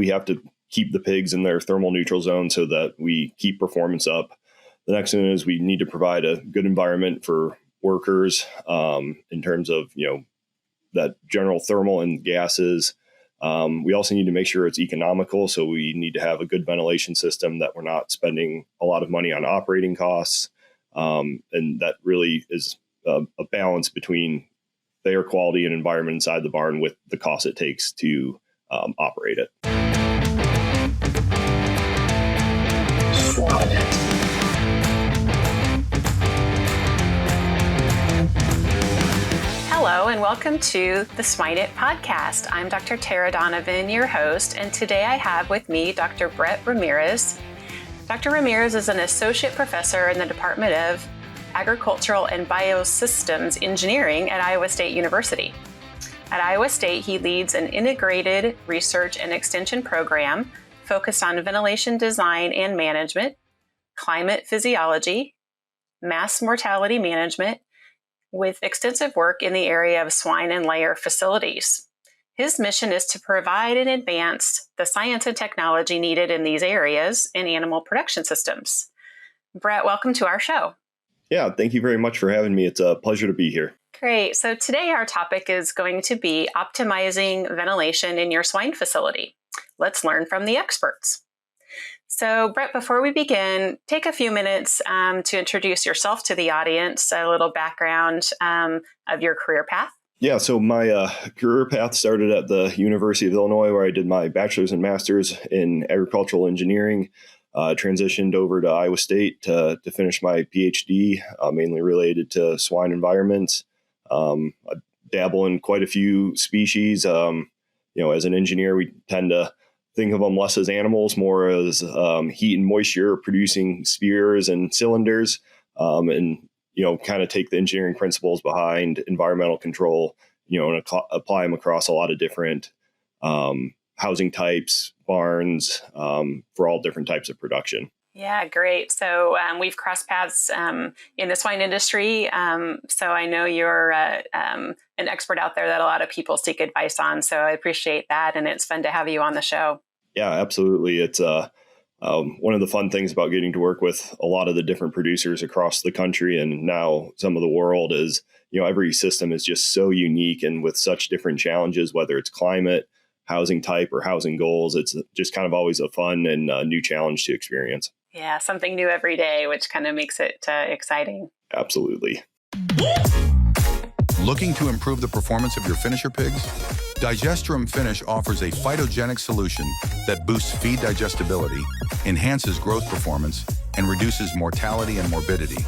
we have to keep the pigs in their thermal neutral zone so that we keep performance up. The next one is we need to provide a good environment for workers in terms of, that general thermal and gases. We also need to make sure it's economical. So we need to have a good ventilation system that we're not spending a lot of money on operating costs. And that really is a balance between the air quality and environment inside the barn with the cost it takes to operate it. Hello and welcome to the Swine podcast. I'm Dr. Tara Donovan, your host, and today I have with me Dr. Brett Ramirez. Dr. Ramirez is an associate professor in the Department of Agricultural and Biosystems Engineering at Iowa State University. At Iowa State, he leads an integrated research and extension program focused on ventilation design and management, climate physiology, mass mortality management, with extensive work in the area of swine and layer facilities. His mission is to provide and advance the science and technology needed in these areas in animal production systems. Brett, welcome to our show. Yeah, thank you very much for having me. It's a pleasure to be here. Great. So today our topic is going to be optimizing ventilation in your swine facility. Let's learn from the experts. So, Brett, before we begin, take a few minutes to introduce yourself to the audience, a little background of your career path. Yeah, so my career path started at the University of Illinois, where I did my bachelor's and master's in agricultural engineering, transitioned over to Iowa State to finish my PhD, mainly related to swine environments. I dabble in quite a few species. As an engineer, we tend to think of them less as animals, more as heat and moisture producing spheres and cylinders, and kind of take the engineering principles behind environmental control, and apply them across a lot of different housing types, barns, for all different types of production. Yeah, great. So we've crossed paths in the swine industry. So I know you're an expert out there that a lot of people seek advice on. So I appreciate that. And it's fun to have you on the show. Yeah, absolutely. It's one of the fun things about getting to work with a lot of the different producers across the country and now some of the world is, every system is just so unique and with such different challenges, whether it's climate, housing type, or housing goals. It's just kind of always a fun and new challenge to experience. Yeah, something new every day, which kind of makes it exciting. Absolutely. Looking to improve the performance of your finisher pigs? Digestrum Finish offers a phytogenic solution that boosts feed digestibility, enhances growth performance, and reduces mortality and morbidity.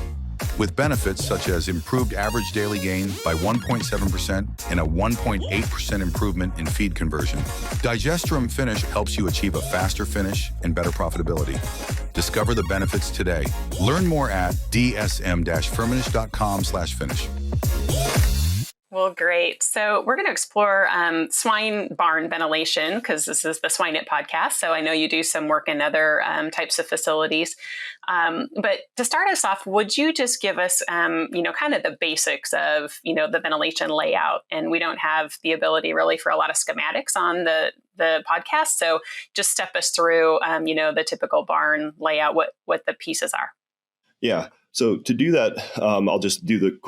With benefits such as improved average daily gain by 1.7% and a 1.8% improvement in feed conversion, Digestrum Finish helps you achieve a faster finish and better profitability. Discover the benefits today. Learn more at dsm-firmenich.com/finish. Well, great. So we're going to explore swine barn ventilation because this is the Swine It podcast. So I know you do some work in other types of facilities. But to start us off, would you just give us, kind of the basics of, the ventilation layout? And we don't have the ability really for a lot of schematics on the podcast. So just step us through, the typical barn layout, what the pieces are. Yeah. So to do that, I'll just do the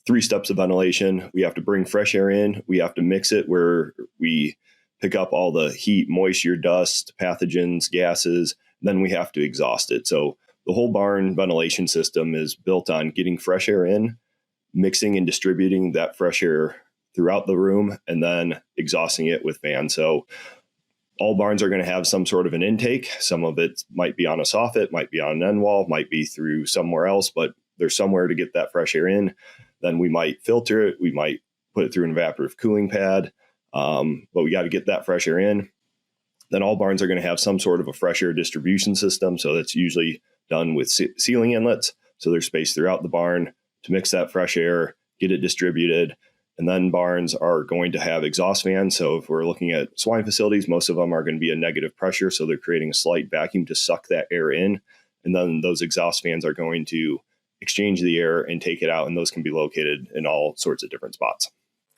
3 steps of ventilation. We have to bring fresh air in. We have to mix it where we pick up all the heat, moisture, dust, pathogens, gases. Then we have to exhaust it. So the whole barn ventilation system is built on getting fresh air in, mixing and distributing that fresh air throughout the room, and then exhausting it with fans. So all barns are going to have some sort of an intake. Some of it might be on a soffit, might be on an end wall, might be through somewhere else, but there's somewhere to get that fresh air in. Then we might filter it. We might put it through an evaporative cooling pad, but we got to get that fresh air in. Then all barns are going to have some sort of a fresh air distribution system. So that's usually done with ceiling inlets. So there's space throughout the barn to mix that fresh air, get it distributed. And then barns are going to have exhaust fans. So if we're looking at swine facilities, most of them are going to be a negative pressure. So they're creating a slight vacuum to suck that air in. And then those exhaust fans are going to exchange the air and take it out. And those can be located in all sorts of different spots.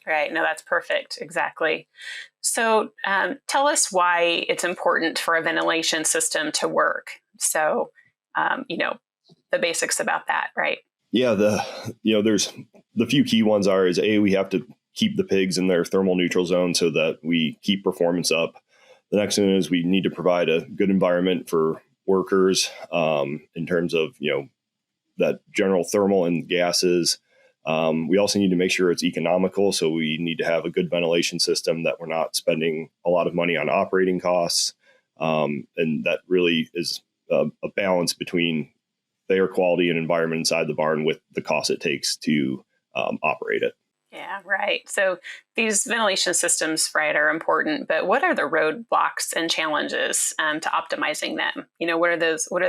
Right. No, that's perfect. Exactly. So tell us why it's important for a ventilation system to work. So, the basics about that, right? Yeah, there's the few key ones is we have to keep the pigs in their thermal neutral zone so that we keep performance up. The next one is we need to provide a good environment for workers in terms of, that general thermal and gases. We also need to make sure it's economical. So we need to have a good ventilation system that we're not spending a lot of money on operating costs. And that really is a balance between the air quality and environment inside the barn with the cost it takes to operate it. Yeah, right. So these ventilation systems, right, are important, but what are the roadblocks and challenges to optimizing them? What are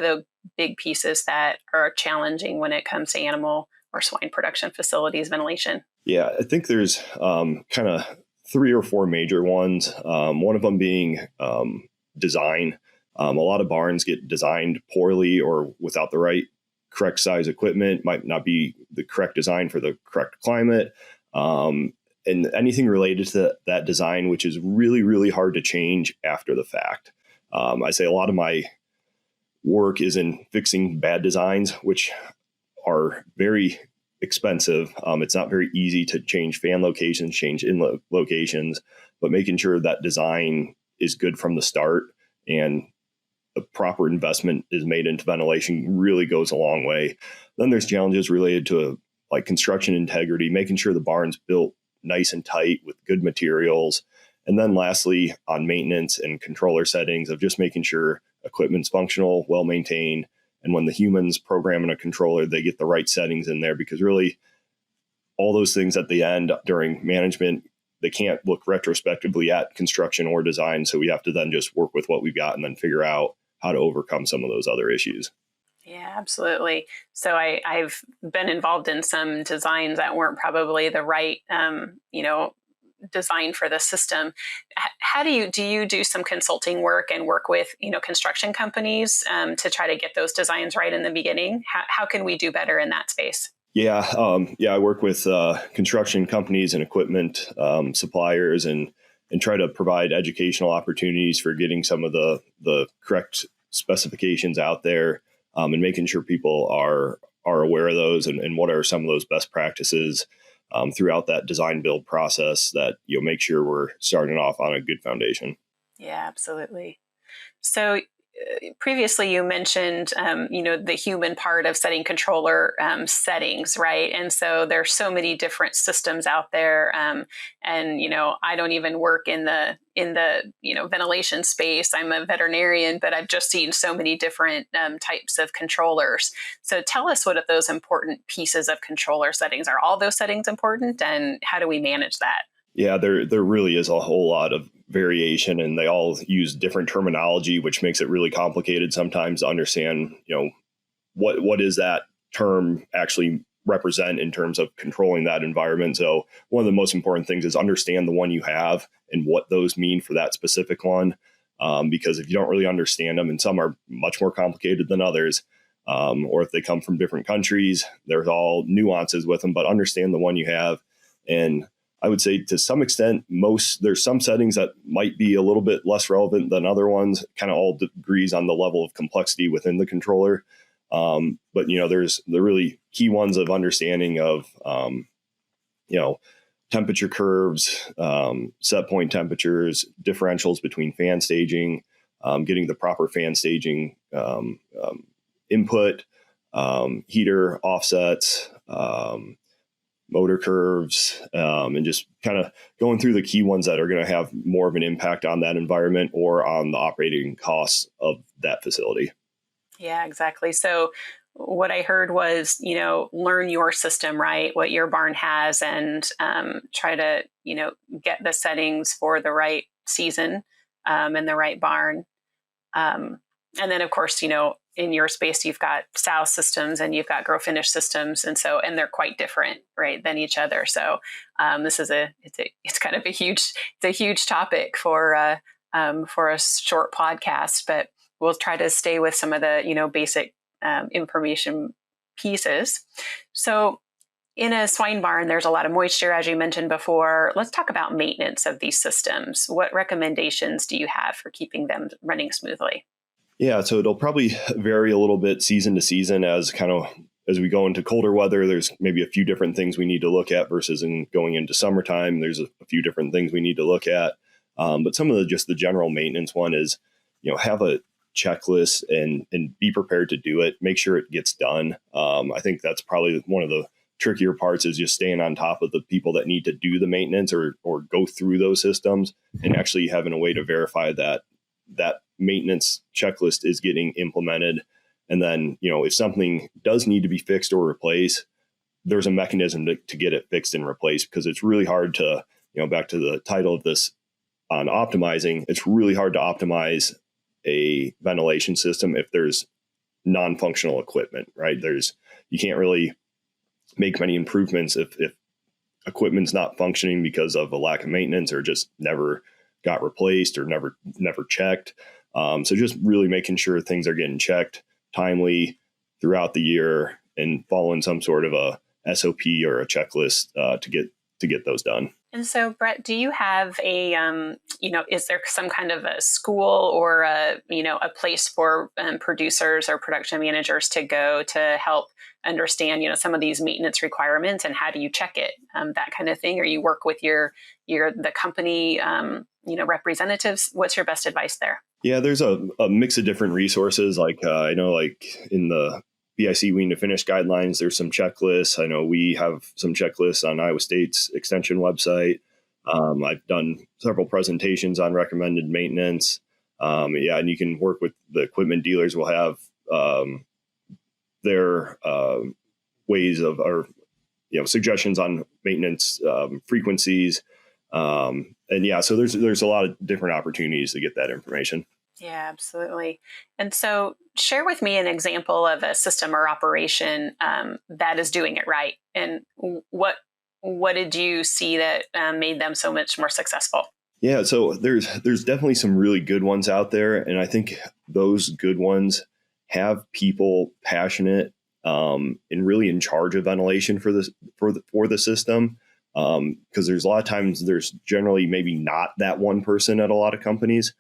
the big pieces that are challenging when it comes to animal or swine production facilities ventilation? Yeah, I think there's kind of 3 or 4 major ones. One of them being design. A lot of barns get designed poorly or without the correct size equipment, might not be the correct design for the correct climate. And anything related to that design, which is really, really hard to change after the fact. I say a lot of my work is in fixing bad designs, which are very expensive. It's not very easy to change fan locations, change inlet locations, but making sure that design is good from the start and the proper investment is made into ventilation really goes a long way. Then there's challenges related to like construction integrity, making sure the barn's built nice and tight with good materials. And then lastly, on maintenance and controller settings of just making sure equipment's functional, well maintained. And when the humans program in a controller, they get the right settings in there, because really all those things at the end during management, they can't look retrospectively at construction or design. So we have to then just work with what we've got and then figure out how to overcome some of those other issues. Yeah, absolutely. So I've been involved in some designs that weren't probably the right, design for the system. How do you do some consulting work and work with, construction companies to try to get those designs right in the beginning? How can we do better in that space? Yeah. I work with construction companies and equipment suppliers and try to provide educational opportunities for getting some of the correct specifications out there, and making sure people are aware of those and what are some of those best practices throughout that design build process that make sure we're starting off on a good foundation. Yeah, absolutely. So previously you mentioned, the human part of setting controller settings, right? And so there's so many different systems out there. And, I don't even work in the ventilation space. I'm a veterinarian, but I've just seen so many different types of controllers. So tell us what are those important pieces of controller settings. Are all those settings important, and how do we manage that? Yeah, there really is a whole lot of variation, and they all use different terminology, which makes it really complicated sometimes to understand, what is that term actually represent in terms of controlling that environment. So one of the most important things is understand the one you have and what those mean for that specific one. Because if you don't really understand them, and some are much more complicated than others, or if they come from different countries, there's all nuances with them, but understand the one you have. And I would say to some extent, there's some settings that might be a little bit less relevant than other ones, kind of all degrees on the level of complexity within the controller. But, there's the really key ones of understanding of, temperature curves, set point temperatures, differentials between fan staging, getting the proper fan staging input, heater offsets, motor curves, and just kind of going through the key ones that are going to have more of an impact on that environment or on the operating costs of that facility. Yeah, exactly. So what I heard was, learn your system, right? What your barn has, and try to, get the settings for the right season and the right barn. And then, of course, in your space, you've got sow systems and you've got grow finish systems. And they're quite different, right, than each other. So this is it's kind of a huge topic for a short podcast, but we'll try to stay with some of the, basic information pieces. So, in a swine barn, there's a lot of moisture, as you mentioned before. Let's talk about maintenance of these systems. What recommendations do you have for keeping them running smoothly? Yeah, so it'll probably vary a little bit season to season as we go into colder weather. There's maybe a few different things we need to look at versus in going into summertime. There's a few different things we need to look at. But some of the general maintenance one is, have a checklist and be prepared to do it. Make sure it gets done. I think that's probably one of the trickier parts is just staying on top of the people that need to do the maintenance or go through those systems and actually having a way to verify that maintenance checklist is getting implemented. And then, if something does need to be fixed or replaced, there's a mechanism to get it fixed and replaced, because it's really hard to, back to the title of this on optimizing, it's really hard to optimize a ventilation system if there's non-functional equipment, right? You can't really make many improvements if equipment's not functioning because of a lack of maintenance or just never got replaced or never checked. So just really making sure things are getting checked timely throughout the year and following some sort of a SOP or a checklist to get those done. And so, Brett, do you have is there some kind of a school or a place for producers or production managers to go to help understand, some of these maintenance requirements, and how do you check it, that kind of thing? Or you work with the company, representatives? What's your best advice there? Yeah, there's a mix of different resources. Like I know, like in the BIC Wean to Finish guidelines, there's some checklists. I know we have some checklists on Iowa State's extension website. I've done several presentations on recommended maintenance. And you can work with the equipment dealers. Will have their ways of, or suggestions on maintenance frequencies. So there's a lot of different opportunities to get that information. Yeah, absolutely. And so share with me an example of a system or operation that is doing it right. And what did you see that made them so much more successful? Yeah, so there's definitely some really good ones out there. And I think those good ones have people passionate and really in charge of ventilation for the system. Because there's a lot of times there's generally maybe not that one person at a lot of companies.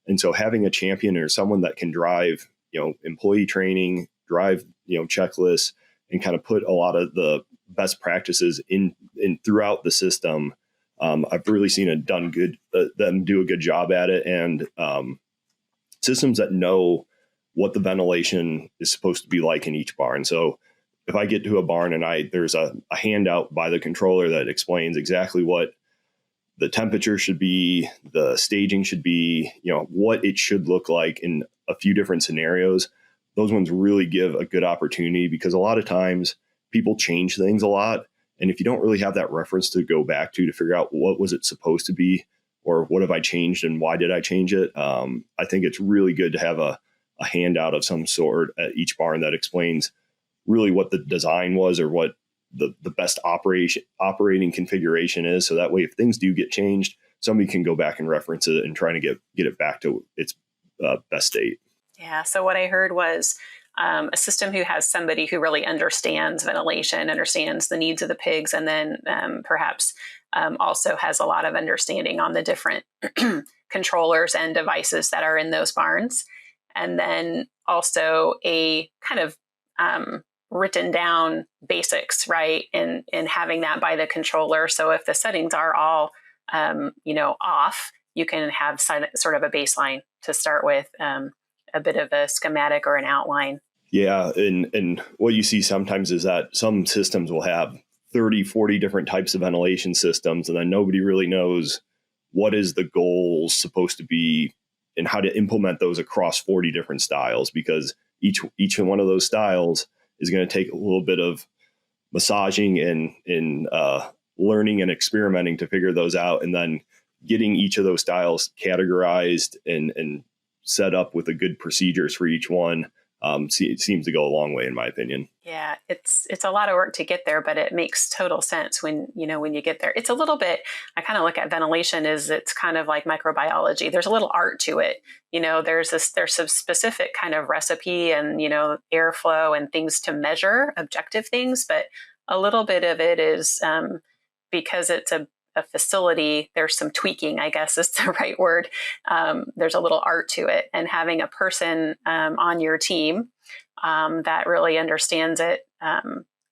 And so having a champion or someone that can drive, employee training, drive, checklists, and kind of put a lot of the best practices in throughout the system, I've really seen them do a good job at it. And systems that know what the ventilation is supposed to be like in each barn. So if I get to a barn and there's a handout by the controller that explains exactly what the temperature should be, the staging should be, what it should look like in a few different scenarios. Those ones really give a good opportunity, because a lot of times people change things a lot. And if you don't really have that reference to go back to figure out what was it supposed to be, or what have I changed and why did I change it? I think it's really good to have a handout of some sort at each barn that explains really what the design was or what the best operating configuration is. So that way, if things do get changed, somebody can go back and reference it and try to get it back to its best state. Yeah. So what I heard was a system who has somebody who really understands ventilation, understands the needs of the pigs, and then perhaps also has a lot of understanding on the different controllers and devices that are in those barns. And then also a kind of written down basics, right? And having that by the controller. So if the settings are all, off, you can have sort of a baseline to start with, a bit of a schematic or an outline. Yeah. And what you see sometimes is that some systems will have 30, 40 different types of ventilation systems, and then nobody really knows what is the goal supposed to be and how to implement those across 40 different styles, because each one of those styles is going to take a little bit of massaging and learning and experimenting to figure those out, and then getting each of those styles categorized and set up with a good procedures for each one. It seems to go a long way, in my opinion. Yeah, it's a lot of work to get there, but it makes total sense when you get there. It's a little bit, I kind of look at ventilation as it's kind of like microbiology. There's a little art to it. There's some specific kind of recipe and, airflow and things to measure, objective things, but a little bit of it is because it's a facility, there's some tweaking, I guess is the right word. There's a little art to it, and having a person on your team that really understands it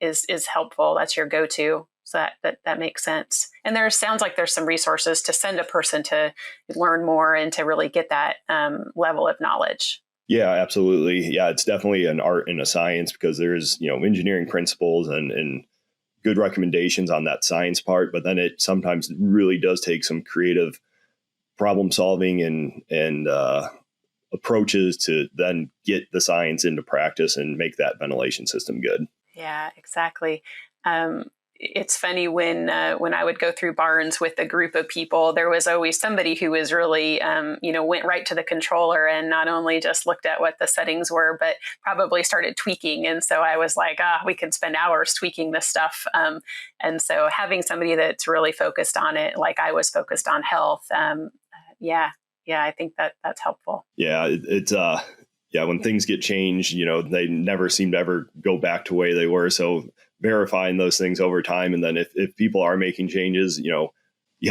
is helpful. That's your go-to. So that makes sense. And there sounds like there's some resources to send a person to learn more and to really get that level of knowledge. Yeah, absolutely. Yeah, it's definitely an art and a science, because there's, engineering principles and good recommendations on that science part, but then it sometimes really does take some creative problem solving and approaches to then get the science into practice and make that ventilation system good. Yeah, exactly. It's funny when I would go through barns with a group of people, there was always somebody who was really, went right to the controller and not only just looked at what the settings were, but probably started tweaking. And so I was like, we can spend hours tweaking this stuff. And so having somebody that's really focused on it, like I was focused on health. I think that's helpful. Yeah, it's when things get changed, they never seem to ever go back to the way they were. So verifying those things over time. And then if people are making changes, you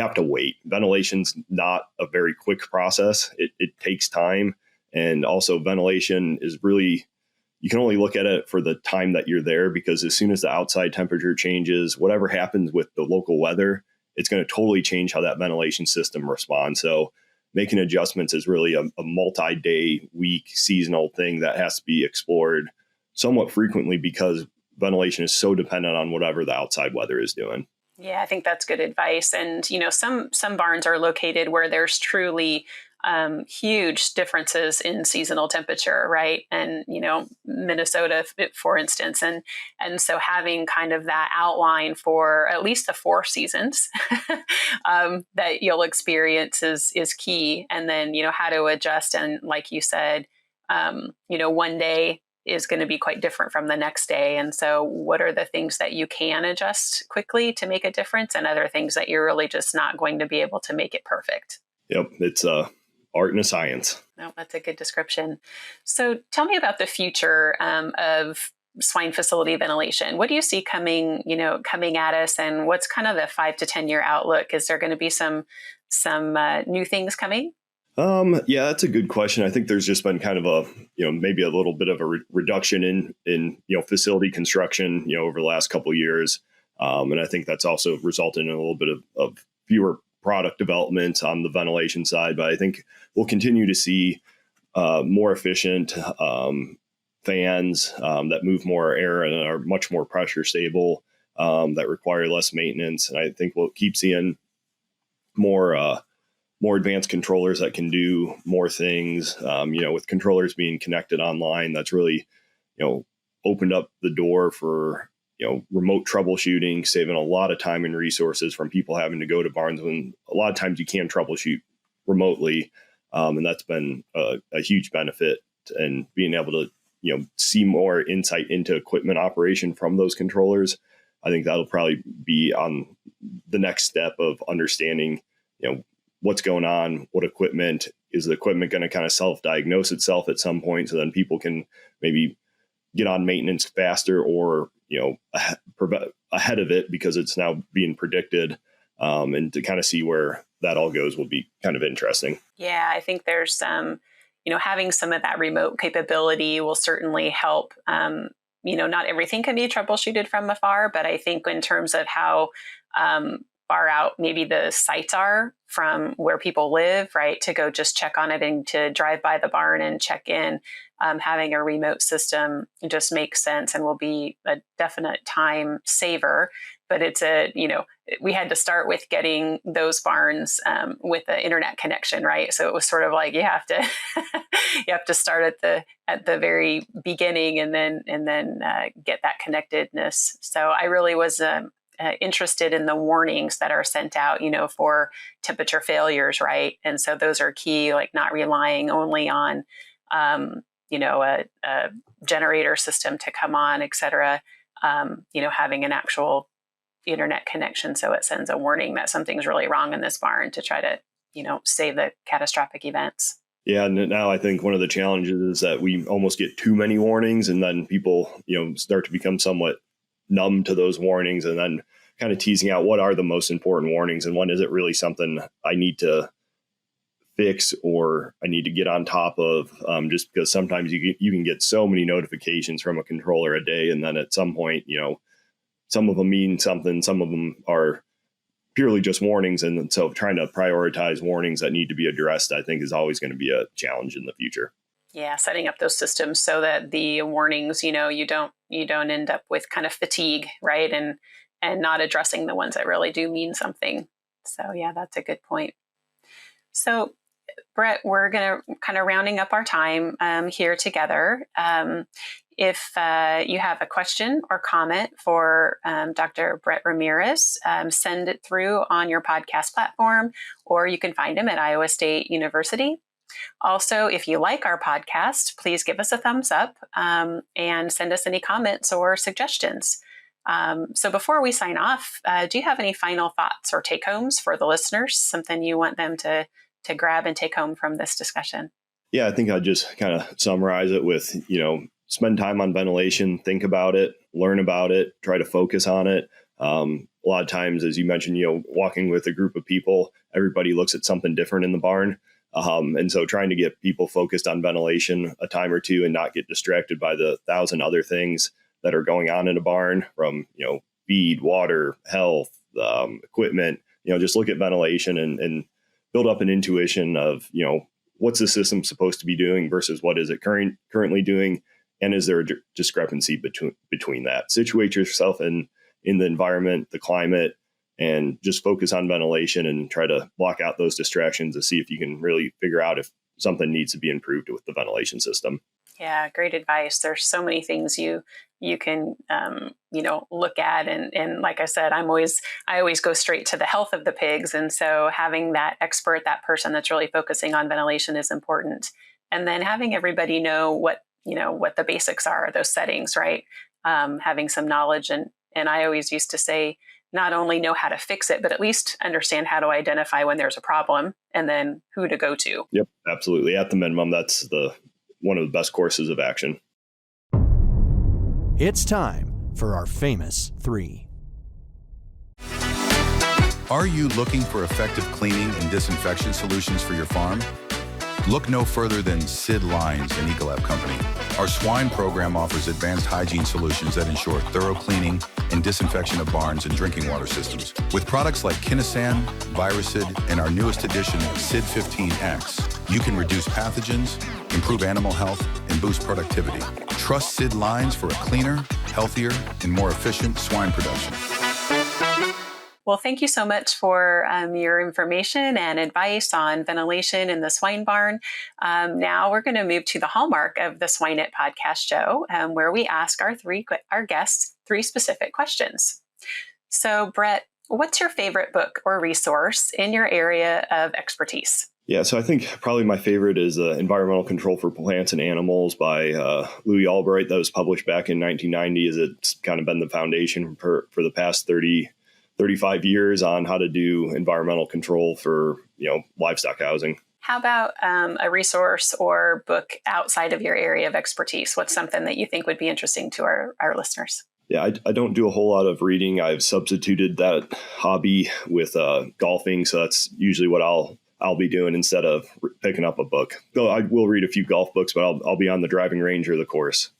have to wait. Ventilation's not a very quick process. It takes time. And also ventilation is really, you can only look at it for the time that you're there, because as soon as the outside temperature changes, whatever happens with the local weather, it's going to totally change how that ventilation system responds. So making adjustments is really a multi-day, week, seasonal thing that has to be explored somewhat frequently, because ventilation is so dependent on whatever the outside weather is doing. Yeah, I think that's good advice. And, some barns are located where there's truly huge differences in seasonal temperature, right? And, Minnesota, for instance. And so having kind of that outline for at least the 4 seasons that you'll experience is key. And then, how to adjust. And like you said, one day is going to be quite different from the next day. And so what are the things that you can adjust quickly to make a difference, and other things that you're really just not going to be able to make it perfect? Yep. It's art and a science. No, that's a good description. So tell me about the future of swine facility ventilation. What do you see coming at us, and what's kind of the 5 to 10 year outlook? Is there going to be some new things coming? Yeah, that's a good question. I think there's just been kind of a, maybe a little bit of a reduction in facility construction, over the last couple of years. And I think that's also resulted in a little bit of fewer product development on the ventilation side. But I think we'll continue to see more efficient fans that move more air and are much more pressure stable, that require less maintenance. And I think we'll keep seeing more advanced controllers that can do more things. With controllers being connected online, that's really, opened up the door for, remote troubleshooting, saving a lot of time and resources from people having to go to barns when a lot of times you can troubleshoot remotely. And that's been a huge benefit, and being able to, see more insight into equipment operation from those controllers. I think that'll probably be on the next step of understanding, what's going on, what equipment is the equipment going to kind of self-diagnose itself at some point, so then people can maybe get on maintenance faster, or ahead of it, because it's now being predicted, and to kind of see where that all goes will be kind of interesting. Yeah, I think there's having some of that remote capability will certainly help. Not everything can be troubleshooted from afar, but I think in terms of how far out maybe the sites are from where people live, right, to go just check on it and to drive by the barn and check in, having a remote system just makes sense and will be a definite time saver. But it's we had to start with getting those barns with the internet connection, right? So it was sort of like you have to start at the very beginning and then get that connectedness. So I really was interested in the warnings that are sent out, for temperature failures, right? And so those are key, like not relying only on, a generator system to come on, et cetera. Having an actual internet connection, so it sends a warning that something's really wrong in this barn to try to, save the catastrophic events. Yeah, and now I think one of the challenges is that we almost get too many warnings, and then people, start to become somewhat numb to those warnings, and then kind of teasing out what are the most important warnings and when is it really something I need to fix or I need to get on top of, just because sometimes you can get so many notifications from a controller a day. And then at some point, some of them mean something, some of them are purely just warnings. And so trying to prioritize warnings that need to be addressed, I think is always going to be a challenge in the future. Yeah, setting up those systems so that the warnings, you don't end up with kind of fatigue, right? And not addressing the ones that really do mean something. So yeah, that's a good point. So Brett, we're going to kind of rounding up our time here together. If you have a question or comment for Dr. Brett Ramirez, send it through on your podcast platform, or you can find him at Iowa State University. Also, if you like our podcast, please give us a thumbs up and send us any comments or suggestions. So before we sign off, do you have any final thoughts or take-homes for the listeners, something you want them to grab and take home from this discussion? Yeah, I think I'd just kind of summarize it with, spend time on ventilation, think about it, learn about it, try to focus on it. A lot of times, as you mentioned, walking with a group of people, everybody looks at something different in the barn. And so trying to get people focused on ventilation a time or two and not get distracted by the 1,000 other things that are going on in a barn from, feed, water, health, equipment, just look at ventilation and build up an intuition of, what's the system supposed to be doing versus what is it currently doing? And is there a discrepancy between that? Situate yourself in the environment, the climate, and just focus on ventilation and try to block out those distractions to see if you can really figure out if something needs to be improved with the ventilation system. Yeah, great advice. There's so many things you can look at, and like I said, I always go straight to the health of the pigs, and so having that expert, that person that's really focusing on ventilation is important, and then having everybody know what the basics are, those settings, right? Having some knowledge, and I always used to say, not only know how to fix it, but at least understand how to identify when there's a problem and then who to go to. Yep, absolutely. At the minimum, that's one of the best courses of action. It's time for our famous 3. Are you looking for effective cleaning and disinfection solutions for your farm? Look no further than Sid Lines and Ecolab Company. Our swine program offers advanced hygiene solutions that ensure thorough cleaning and disinfection of barns and drinking water systems. With products like Kinesan, Viricid, and our newest addition, Sid 15X, you can reduce pathogens, improve animal health, and boost productivity. Trust Sid Lines for a cleaner, healthier, and more efficient swine production. Well, thank you so much for your information and advice on ventilation in the swine barn. Now we're going to move to the hallmark of the Swine It podcast show, where we ask our guests 3 specific questions. So, Brett, what's your favorite book or resource in your area of expertise? Yeah, so I think probably my favorite is Environmental Control for Plants and Animals by Louis Albright. That was published back in 1990. It's kind of been the foundation for the past 35 years on how to do environmental control for, livestock housing. How about a resource or book outside of your area of expertise? What's something that you think would be interesting to our listeners? Yeah, I don't do a whole lot of reading. I've substituted that hobby with golfing. So that's usually what I'll be doing instead of picking up a book. Though I will read a few golf books, but I'll be on the driving range or the course.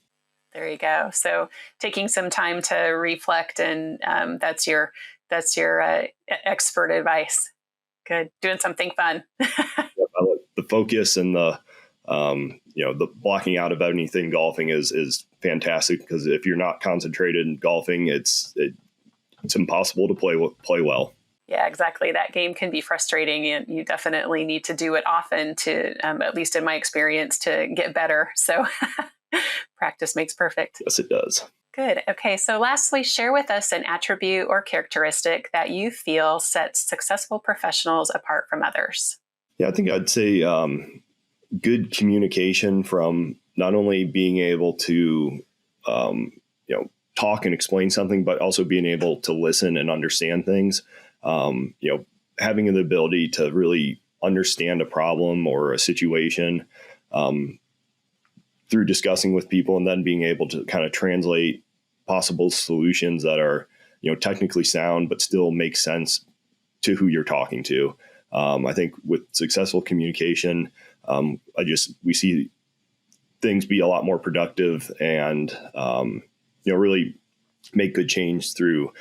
There you go. So taking some time to reflect, and that's your expert advice. Good. Doing something fun. Yep, I like the focus and the blocking out of anything golfing is fantastic, because if you're not concentrated in golfing, it's impossible to play well. Yeah, exactly. That game can be frustrating, and you definitely need to do it often to, at least in my experience, to get better. So practice makes perfect. Yes, it does. Good. Okay. So lastly, share with us an attribute or characteristic that you feel sets successful professionals apart from others. Yeah, I think I'd say good communication, from not only being able to, talk and explain something, but also being able to listen and understand things. Having the ability to really understand a problem or a situation through discussing with people, and then being able to kind of translate possible solutions that are, technically sound, but still make sense to who you're talking to. I think with successful communication, we see things be a lot more productive and, really make good change through,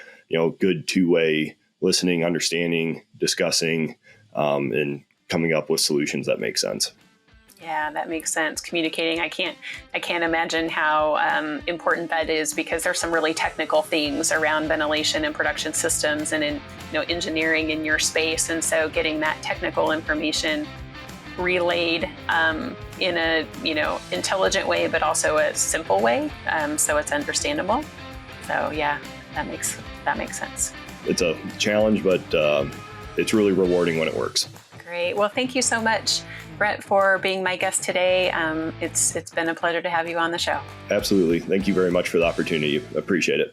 good two-way listening, understanding, discussing, and coming up with solutions that make sense. Yeah, that makes sense. Communicating, I can't imagine how important that is, because there's some really technical things around ventilation and production systems and in engineering in your space, and so getting that technical information relayed in a intelligent way, but also a simple way, so it's understandable. So yeah, that makes sense. It's a challenge, but it's really rewarding when it works. Great. Well, thank you so much, Brett, for being my guest today. It's been a pleasure to have you on the show. Absolutely. Thank you very much for the opportunity. Appreciate it.